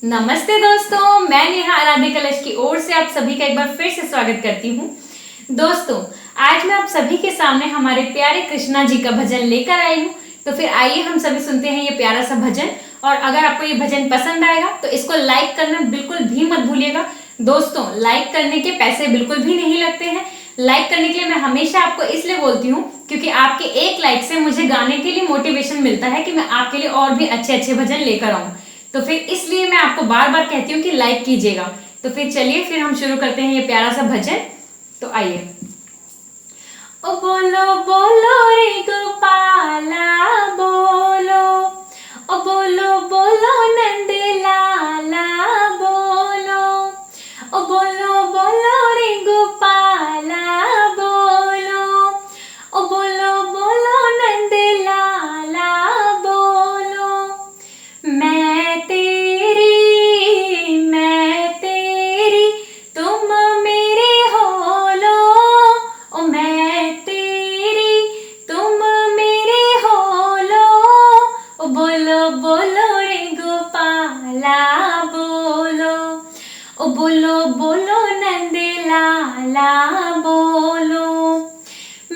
नमस्ते दोस्तों, मैं नेहा आराध्य कलश की ओर से आप सभी का एक बार फिर से स्वागत करती हूँ। दोस्तों, आज मैं आप सभी के सामने हमारे प्यारे कृष्णा जी का भजन लेकर आई हूँ। तो फिर आइए हम सभी सुनते हैं ये प्यारा सा भजन। और अगर आपको ये भजन पसंद आएगा तो इसको लाइक करना बिल्कुल भी मत भूलिएगा। दोस्तों, लाइक करने के पैसे बिल्कुल भी नहीं लगते हैं। लाइक करने के लिए मैं हमेशा आपको इसलिए बोलती हूँ क्योंकि आपके एक लाइक से मुझे गाने के लिए मोटिवेशन मिलता है कि मैं आपके लिए और भी अच्छे अच्छे भजन लेकर आऊँ। तो फिर इसलिए मैं आपको बार बार कहती हूँ कि लाइक कीजिएगा। तो फिर चलिए फिर हम शुरू करते हैं ये प्यारा सा भजन। तो आइए। ओ बोलो बोलो रे गोपाला बोलो, ओ बोलो बोलो नंद लाला बोलो, ओ बोलो बोलो रे गोपाला बोलो, ओ बोलो बोलो नंद लाला बोलो। मैं तेरी तुम मेरे हो लो, ओ मैं तेरी तुम मेरे हो लो, ओ बोलो बोलो रे गोपाला बोलो, ओ बोलो बोलो नंद लाला बोलो।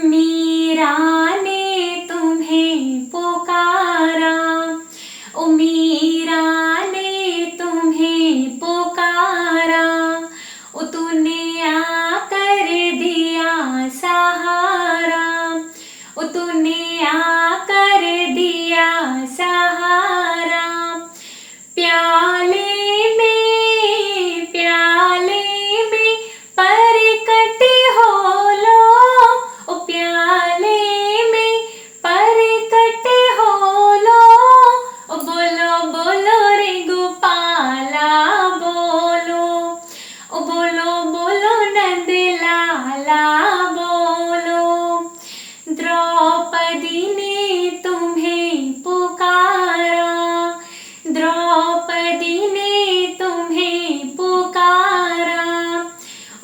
मीरा ने तुम्हें पुकारा, ओ मीरा ने तुम्हें पुकारा, ओ तूने आकर दिया सहारा, ओ तूने आकर दिया सहारा। प्याले में परकट हो लो, ओ प्याले में परकट हो लो, ओ बोलो बोलो रे गोपाला बोलो, ओ बोलो बोलो नंद लाला बोलो। द्रौपदी ने तुम्हें पुकारा, द्रौपदी ने तुम्हें पुकारा,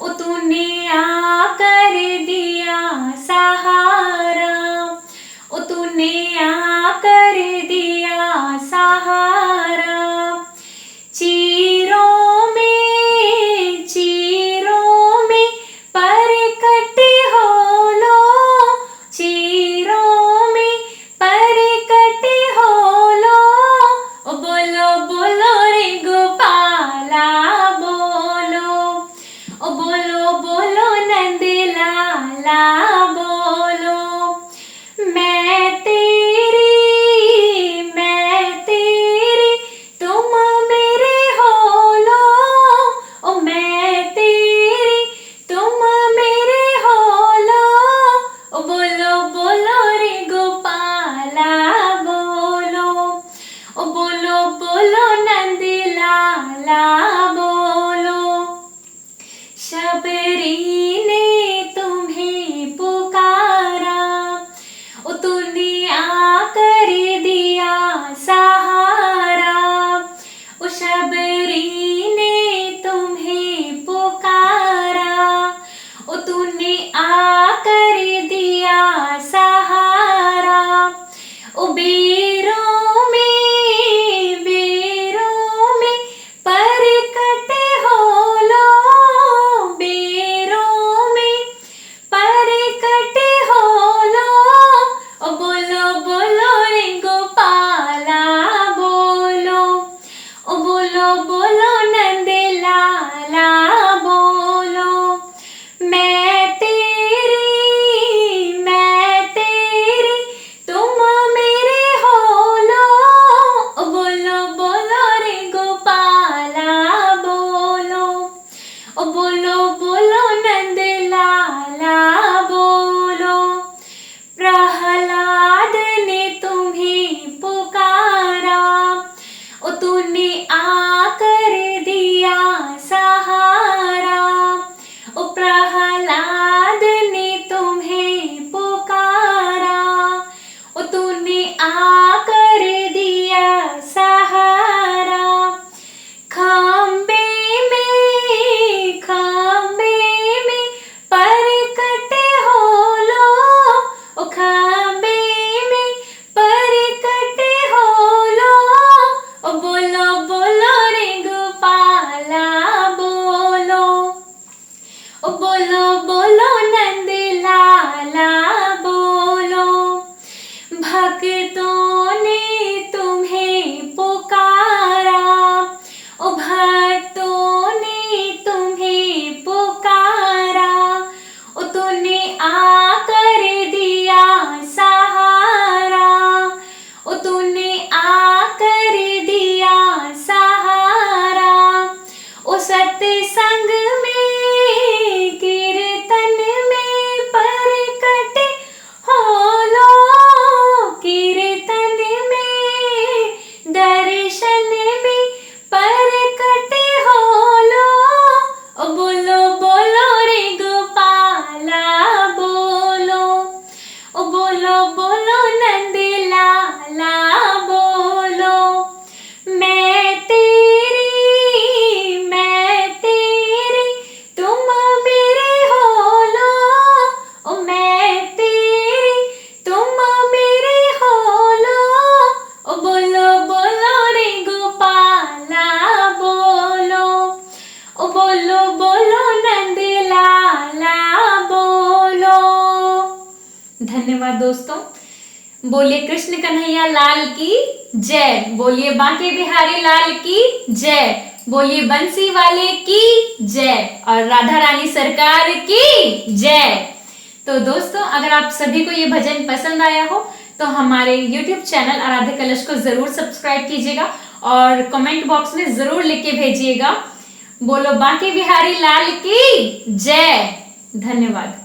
ओ तूने आकर दिया सहारा, ओ तूने आकर दिया सहारा। चीरों में परकट हो लो, चीरों में परकट हो लो, ओ बोलो बोलो रे गोपाला बोलो, ओ बोलो बोलो नंद लाला बोलो। मैं तेरी तुम मेरे हो लो, ओ मैं तेरी तुम मेरे हो लो, ओ बोलो बोलो रे गोपाला बोलो, ओ बोलो बोलो नंद लाला बोलो। शबरी ने तुम्हें पुकारा, ओ तूने आकर दिया सहारा, ओ शबरी ने तुम्हें पुकारा, ओ तूने आकर दिया सहारा। ओ बेरों में परकट हो लो, बेरों में परकट हो लो, ओ बोलो बोलो रे गोपाला बोलो, ओ बोलो बोलो नंद लाला बोलो। मैं तेरी तुम मेरे हो लो, ओ बोलो बोलो रे गोपाला बोलो, ओ बोलो बोलो नंद लाला बोलो। प्रहलाद ने तुम्हें पुकारा, ओ तूने आकर दिया सहारा, ओ प्रहलाद ने तुम्हें पुकारा, ओ तूने आकर दिया सहारा। खंबे में परकट हो लो, ओ खंबे में परकट हो लो, ओ बोलो बोलो धन्यवाद दोस्तों। बोलिए कृष्ण कन्हैया लाल की जय, बोलिए बांके बिहारी लाल की जय, बोलिए बंसी वाले की जय और राधा रानी सरकार की जय। तो दोस्तों अगर आप सभी को ये भजन पसंद आया हो तो हमारे YouTube चैनल आराध्य कलश को जरूर सब्सक्राइब कीजिएगा और कमेंट बॉक्स में जरूर लिख के भेजिएगा बोलो बांके बिहारी लाल की जय। धन्यवाद।